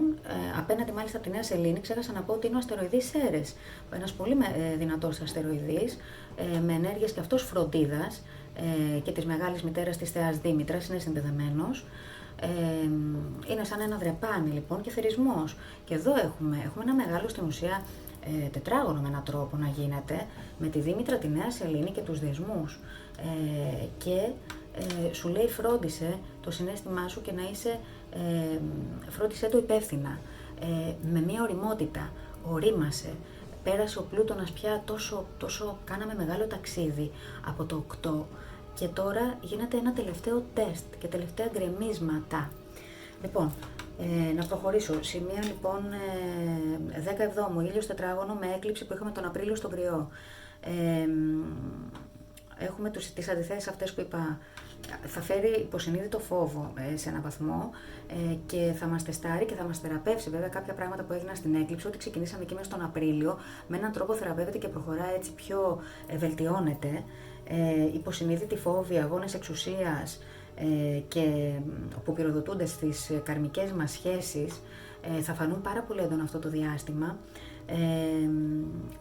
απέναντι μάλιστα από τη Νέα Σελήνη, ξέχασα να πω ότι είναι ο αστεροειδής Σέρες, ένας πολύ δυνατός αστεροειδής, με ενέργειες και αυτός φροντίδας και της μεγάλης μητέρας της θεάς Δήμητρας, είναι συνδεδεμένος. Είναι σαν ένα δρεπάνι λοιπόν και θερισμός. Και εδώ έχουμε ένα μεγάλο στην ουσία τετράγωνο με έναν τρόπο να γίνεται, με τη Δήμητρα, τη Νέα Σελήνη και τους δεσμούς. Και σου λέει φρόντισε το συναίσθημά σου και να είσαι, φρόντισε το υπεύθυνα, με μια ωριμότητα, ορίμασε. Πέρασε ο Πλούτονας πια τόσο κάναμε μεγάλο ταξίδι από το 8 και τώρα γίνεται ένα τελευταίο τεστ και τελευταία γκρεμίσματα. Λοιπόν, να προχωρήσω. Σημεία λοιπόν 17 ήλιος τετράγωνο με έκλειψη που είχαμε τον Απρίλιο στον Κρυό. Έχουμε τις αντιθέσεις αυτές που είπα, θα φέρει υποσυνείδητο φόβο σε έναν βαθμό και θα μας τεστάρει και θα μας θεραπεύσει. Βέβαια, κάποια πράγματα που έγιναν στην έκλειψη, ότι ξεκινήσαμε εκεί μέσα τον Απρίλιο, με έναν τρόπο θεραπεύεται και προχωράει έτσι πιο βελτιώνεται. Υποσυνείδητη φόβοι, αγώνες εξουσίας και που πυροδοτούνται στις καρμικές μας σχέσεις θα φανούν πάρα πολύ έντονα αυτό το διάστημα.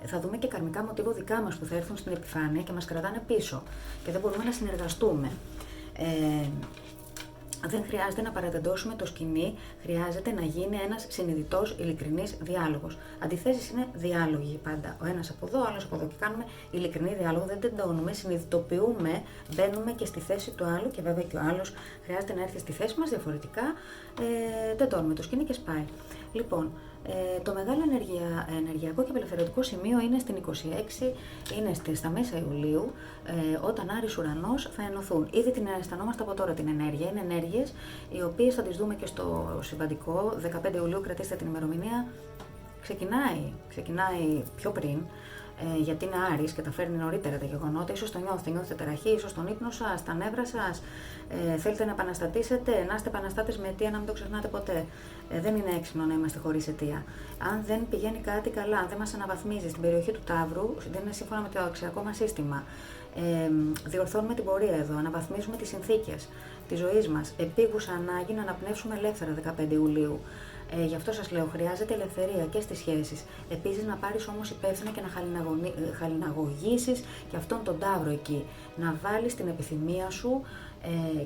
Θα δούμε και καρμικά μοτίβο δικά μας που θα έρθουν στην επιφάνεια και μας κρατάνε πίσω και δεν μπορούμε να συνεργαστούμε. Δεν χρειάζεται να παρατεντώσουμε το σκηνή, χρειάζεται να γίνει ένας συνειδητός, ειλικρινής διάλογος. Αντιθέσεις είναι διάλογοι πάντα. Ο ένας από εδώ, ο άλλος από εδώ. Και κάνουμε ειλικρινή διάλογο, δεν τεντώνουμε, συνειδητοποιούμε, μπαίνουμε και στη θέση του άλλου και βέβαια και ο άλλος χρειάζεται να έρθει στη θέση μας διαφορετικά. Τεντώνουμε το σκηνή και σπάει. Λοιπόν, το μεγάλο ενεργειακό και απελευθερωτικό σημείο είναι στην 26, είναι στα μέσα Ιουλίου, όταν Άρης Ουρανός θα ενωθούν. Ήδη την αισθανόμαστε από τώρα την ενέργεια. Είναι ενέργειες οι οποίες θα τις δούμε και στο συμβαντικό. 15 Ιουλίου, κρατήστε την ημερομηνία, ξεκινάει πιο πριν. Γιατί είναι Άρης και τα φέρνει νωρίτερα τα γεγονότα, ίσως το νιώθετε ταραχή, ίσως τον ύπνο σας, τα νεύρα σας, θέλετε να επαναστατήσετε, να είστε επαναστάτες με αιτία, να μην το ξεχνάτε ποτέ. Δεν είναι έξυπνο να είμαστε χωρίς αιτία. Αν δεν πηγαίνει κάτι καλά, αν δεν μας αναβαθμίζει στην περιοχή του Ταύρου, δεν είναι σύμφωνα με το αξιακό μας σύστημα, διορθώνουμε την πορεία εδώ, αναβαθμίζουμε τις συνθήκες της ζωής μας. Επίγουσα ανάγκη να αναπνεύσουμε ελεύθερα 15 Ιουλίου. Γι' αυτό σας λέω, χρειάζεται ελευθερία και στις σχέσεις. Επίσης να πάρεις όμως υπεύθυνα και να χαλιναγωγήσεις και αυτόν τον ταύρο εκεί. Να βάλεις την επιθυμία σου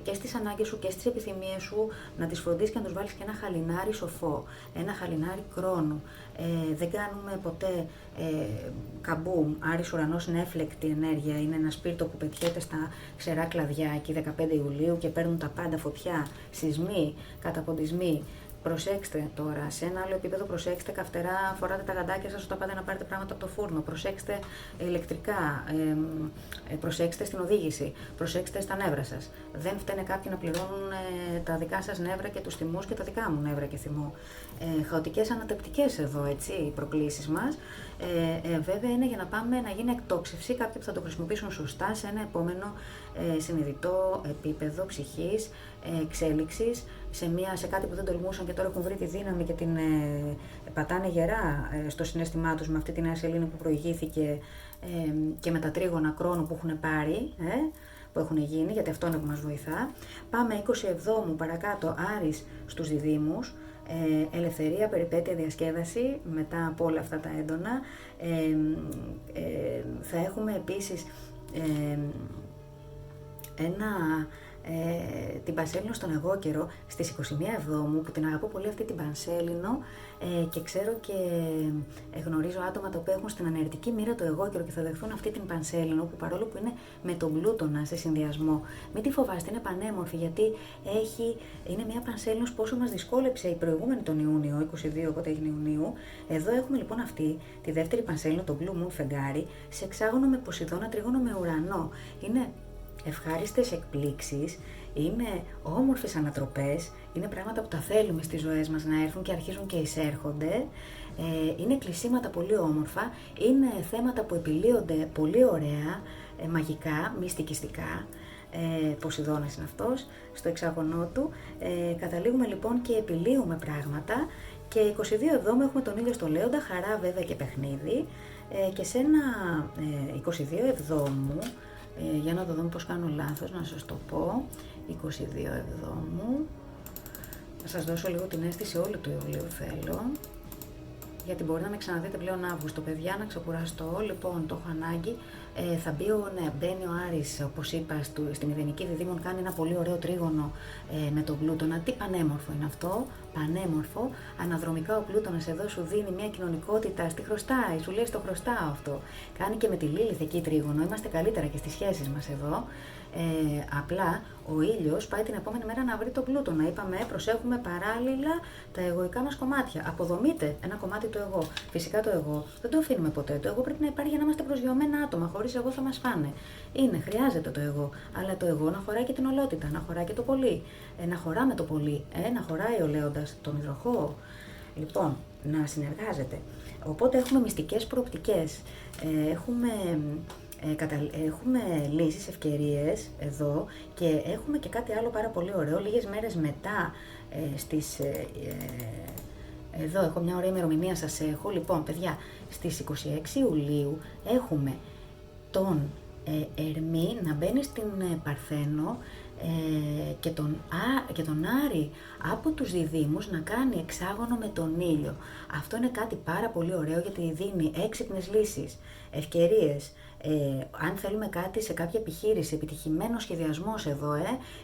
και στις ανάγκες σου και στις επιθυμίες σου, να τις φροντίσεις και να τους βάλεις και ένα χαλινάρι σοφό, ένα χαλινάρι χρόνου. Δεν κάνουμε ποτέ καμπούμ, Άρης Ουρανός είναι έφλεκτη ενέργεια, είναι ένα σπίρτο που πετιέται στα ξερά κλαδιά εκεί 15 Ιουλίου και παίρνουν τα πάντα φωτιά, σεισμοί, καταποντισμοί. Προσέξτε τώρα, σε ένα άλλο επίπεδο προσέξτε καυτερά, φοράτε τα γαντάκια σας όταν πάτε να πάρετε πράγματα από το φούρνο, προσέξτε ηλεκτρικά, προσέξτε στην οδήγηση, προσέξτε στα νεύρα σας. Δεν φταίνε κάποιοι να πληρώνουν τα δικά σας νεύρα και τους θυμούς και τα δικά μου νεύρα και θυμό. Χαοτικές ανατεπτικές εδώ, έτσι, οι προκλήσεις μας. Βέβαια είναι για να πάμε να γίνει εκτόξευση, κάποιοι που θα το χρησιμοποιήσουν σωστά σε ένα επόμενο συνειδητό επίπεδο ψυχής, εξέλιξης, σε κάτι που δεν τολμούσαν και τώρα έχουν βρει τη δύναμη και την πατάνε γερά στο συναίσθημά τους με αυτή τη νέα σελήνη που προηγήθηκε και με τα τρίγωνα κρόνου που έχουν πάρει, που έχουν γίνει, γιατί αυτό είναι που μας βοηθά. Πάμε 27 παρακάτω, Άρης στους διδύμους, ελευθερία, περιπέτεια, διασκέδαση μετά από όλα αυτά τα έντονα. Θα έχουμε επίσης την Πανσέλινο στον εγώ καιρό στις 21 Εβδόμου, που την αγαπώ πολύ αυτή την Πανσέλινο και ξέρω και γνωρίζω άτομα τα οποία έχουν στην αναιρετική μοίρα το εγώ καιρό και θα δεχθούν αυτή την Πανσέλινο, που παρόλο που είναι με τον Πλούτονα σε συνδυασμό, μην τη φοβάστε, είναι πανέμορφη, γιατί είναι μια Πανσέλινος πόσο μας δυσκόλεψε η προηγούμενη τον Ιούνιο, 22 όποτε έγινε Ιουνίου. Εδώ έχουμε λοιπόν αυτή τη δεύτερη Πανσέλινο, το Blue Moon φεγγάρι, σε εξάγωνο με Ποσειδώνα, τρίγωνο με Ουρανό. Είναι ευχάριστες εκπλήξεις, είναι όμορφες ανατροπές, είναι πράγματα που τα θέλουμε στις ζωές μας να έρθουν και αρχίζουν και εισέρχονται, είναι κλεισίματα πολύ όμορφα, είναι θέματα που επιλύονται πολύ ωραία, μαγικά, μυστικιστικά, Ποσειδώνας είναι αυτός, στο εξάγωνό του, καταλήγουμε λοιπόν και επιλύουμε πράγματα και 22 Εβδόμου έχουμε τον ήλιο στο Λέοντα, χαρά βέβαια και παιχνίδι, και σε ένα 22 Εβδόμου, για να το δούμε πώς κάνω λάθος, να σας το πω, 22 Εβδόμου, θα σας δώσω λίγο την αίσθηση όλου του Ιουλίου θέλω, γιατί μπορεί να με ξαναδείτε πλέον Αύγουστο, παιδιά, να ξεκουραστώ, λοιπόν, το έχω ανάγκη. Μπαίνει ο Άρης, όπως είπα, στη μηδενική διδήμων, κάνει ένα πολύ ωραίο τρίγωνο με τον Πλούτονα. Τι πανέμορφο είναι αυτό, πανέμορφο. Αναδρομικά ο Πλούτονας εδώ σου δίνει μια κοινωνικότητα, στη χρωστάει, σου λέει στο χρωστάω αυτό. Κάνει και με τη Λίλιθ εκεί τρίγωνο, είμαστε καλύτερα και στις σχέσεις μας εδώ. Απλά ο ήλιος πάει την επόμενη μέρα να βρει τον Πλούτονα. Είπαμε, προσέχουμε παράλληλα τα εγωικά μας κομμάτια. Αποδομείται ένα κομμάτι του εγώ. Φυσικά το εγώ δεν το αφήνουμε ποτέ. Το εγώ πρέπει να υπάρχει για να είμαστε προσγειωμένα άτομα. Χωρίς εγώ θα μας φάνε. Χρειάζεται το εγώ. Αλλά το εγώ να χωράει και την ολότητα, να χωράει και το πολύ. Να χωράμε το πολύ. Να χωράει ο Λέοντας τον υδροχόο. Λοιπόν, να συνεργάζεται. Οπότε έχουμε μυστικές προοπτικές. Έχουμε λύσεις, ευκαιρίες εδώ και έχουμε και κάτι άλλο πάρα πολύ ωραίο. Λίγες μέρες μετά εδώ έχω μια ωραία ημερομηνία, σας έχω. Λοιπόν, παιδιά, στις 26 Ιουλίου έχουμε τον Ερμή να μπαίνει στην Παρθένο και τον Άρη από τους διδύμους να κάνει εξάγωνο με τον ήλιο. Αυτό είναι κάτι πάρα πολύ ωραίο γιατί δίνει έξυπνες λύσεις, ευκαιρίες. Αν θέλουμε κάτι σε κάποια επιχείρηση, επιτυχημένο σχεδιασμός εδώ,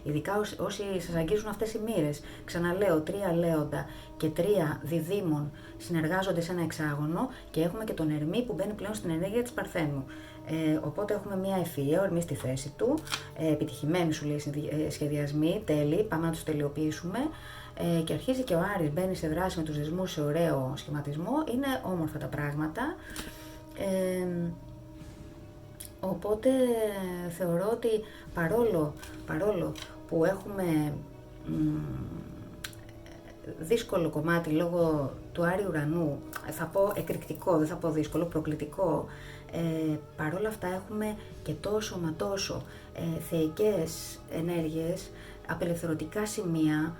ειδικά όσοι σας αγγίζουν αυτές οι μοίρες. Ξαναλέω, 3 Λέοντα και 3 διδύμων συνεργάζονται σε ένα εξάγωνο και έχουμε και τον Ερμή που μπαίνει πλέον στην ενέργεια της Παρθένου. Οπότε έχουμε μια ευφυΐα, ο Ερμής στη θέση του, επιτυχημένοι σου λέει σχεδιασμοί, τέλειοι, πάμε να τους τελειοποιήσουμε. Και αρχίζει και ο Άρης, μπαίνει σε δράση με τους δεσμούς σε ωραίο σχηματισμό, είναι όμορφα τα πράγματα. Οπότε θεωρώ ότι παρόλο που έχουμε δύσκολο κομμάτι λόγω του Άριου Ουρανού, θα πω εκρηκτικό, δεν θα πω δύσκολο, προκλητικό, παρόλα αυτά έχουμε και τόσο θεϊκές ενέργειες, απελευθερωτικά σημεία.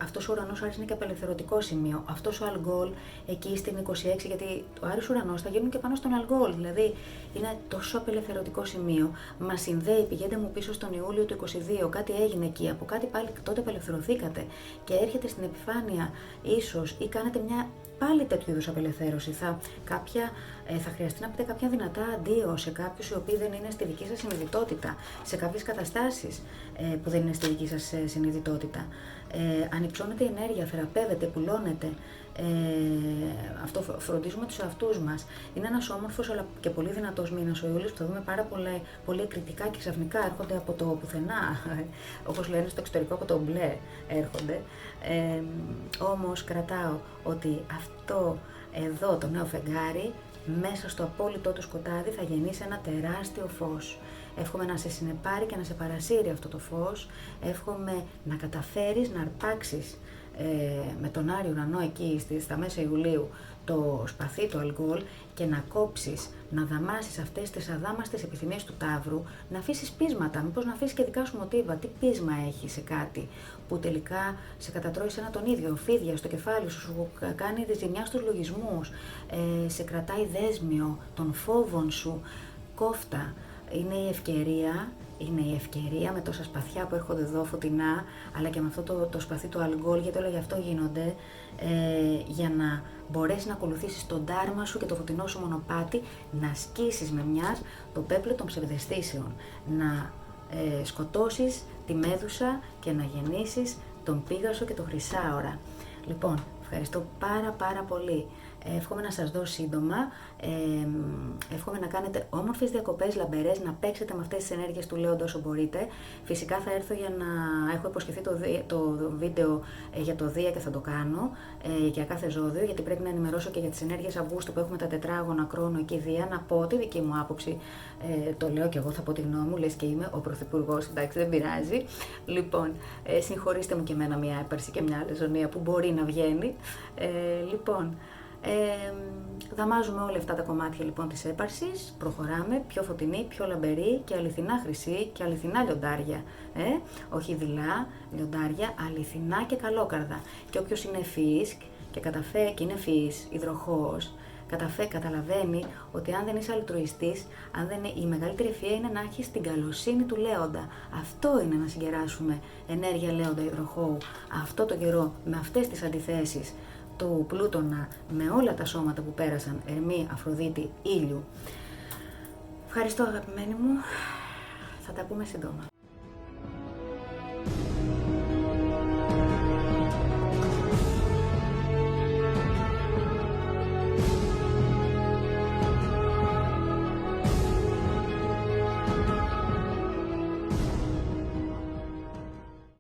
Αυτός ο ουρανός Άρης είναι και απελευθερωτικό σημείο. Αυτός ο Αλγκόλ εκεί στην 26, γιατί ο Άρης ουρανός θα γίνουν και πάνω στον Αλγκόλ. Δηλαδή είναι τόσο απελευθερωτικό σημείο. Μας συνδέει, πηγαίνετε μου πίσω στον Ιούλιο του 22, κάτι έγινε εκεί, από κάτι πάλι τότε απελευθερωθήκατε και έρχεται στην επιφάνεια ίσως ή κάνετε μια πάλι τέτοιου είδους απελευθέρωση. Θα χρειαστεί να πείτε κάποια δυνατά αντίο σε κάποιους οι οποίοι δεν είναι στη δική σας συνειδητότητα, σε κάποιες καταστάσεις που δεν είναι στη δική σας συνειδητότητα. Ανυψώνεται η ενέργεια, θεραπεύεται, πουλώνεται. Αυτό φροντίζουμε τους εαυτούς μας. Είναι ένας όμορφος αλλά και πολύ δυνατός μήνας ο Ιούλιος που θα δούμε πάρα πολύ εκρητικά και ξαφνικά έρχονται από το πουθενά. Όπως λένε στο εξωτερικό, από το μπλε έρχονται. Όμως κρατάω ότι αυτό εδώ το νέο φεγγάρι μέσα στο απόλυτό του σκοτάδι θα γεννήσει ένα τεράστιο φως. Εύχομαι να σε συνεπάρει και να σε παρασύρει αυτό το φως. Εύχομαι να καταφέρεις να αρπάξεις με τον Άριο ουρανό εκεί στα μέσα Ιουλίου το σπαθί του Αλγκόλ και να κόψεις, να δαμάσεις αυτές τις αδάμαστες επιθυμίες του Ταύρου, να αφήσεις πείσματα, μήπως να αφήσεις και δικά σου μοτίβα. Τι πείσμα έχει σε κάτι που τελικά σε κατατρώει σε ένα τον ίδιο, φίδια στο κεφάλι σου, σου κάνει τη ζημιά στους λογισμούς, σε κρατάει δέσμιο των φόβων σου, κόφτα. Είναι η ευκαιρία με τόσα σπαθιά που έρχονται εδώ φωτεινά, αλλά και με αυτό το σπαθί του Αλγκόλ, γιατί όλα γι' αυτό γίνονται, για να μπορέσεις να ακολουθήσεις τον ντάρμα σου και το φωτεινό σου μονοπάτι, να σκίσεις με μιας το πέπλο των ψευδαισθήσεων, να σκοτώσεις τη Μέδουσα και να γεννήσεις τον Πίγασο και τον Χρυσάωρα. Λοιπόν, ευχαριστώ πάρα πολύ. Εύχομαι να σας δω σύντομα, εύχομαι να κάνετε όμορφες διακοπές, λαμπερές, να παίξετε με αυτές τις ενέργειες του Λέοντα όσο μπορείτε. Φυσικά θα έρθω για να έχω υποσχεθεί το βίντεο για το Δία και θα το κάνω για κάθε ζώδιο, γιατί πρέπει να ενημερώσω και για τις ενέργειες Αυγούστου που έχουμε τα τετράγωνα Κρόνο εκεί Δία, να πω τη δική μου άποψη, το λέω και εγώ, θα πω τη γνώμη μου, λες και είμαι ο πρωθυπουργός, εντάξει δεν πειράζει. Λοιπόν, συγχωρήστε μου και εμένα μια έπαρση και μια άλλη ζωνία που μπορεί να βγαίνει. Λοιπόν, δαμάζουμε όλα αυτά τα κομμάτια λοιπόν της έπαρσης, προχωράμε πιο φωτεινή, πιο λαμπερή και αληθινά χρυσή και αληθινά λιοντάρια, όχι δειλά λιοντάρια, αληθινά και καλόκαρδα. Και όποιος είναι ευφυής και είναι ευφυής, υδροχόος, καταλαβαίνει ότι αν δεν είσαι αλτρουιστής, η μεγαλύτερη ευφυΐα είναι να έχεις την καλοσύνη του Λέοντα. Αυτό είναι να συγκεράσουμε ενέργεια Λέοντα υδροχόου αυτό το καιρό με αυτές τις αντιθέσεις του Πλούτονα, με όλα τα σώματα που πέρασαν, Ερμή, Αφροδίτη, Ήλιου. Ευχαριστώ αγαπημένοι μου, θα τα πούμε σύντομα.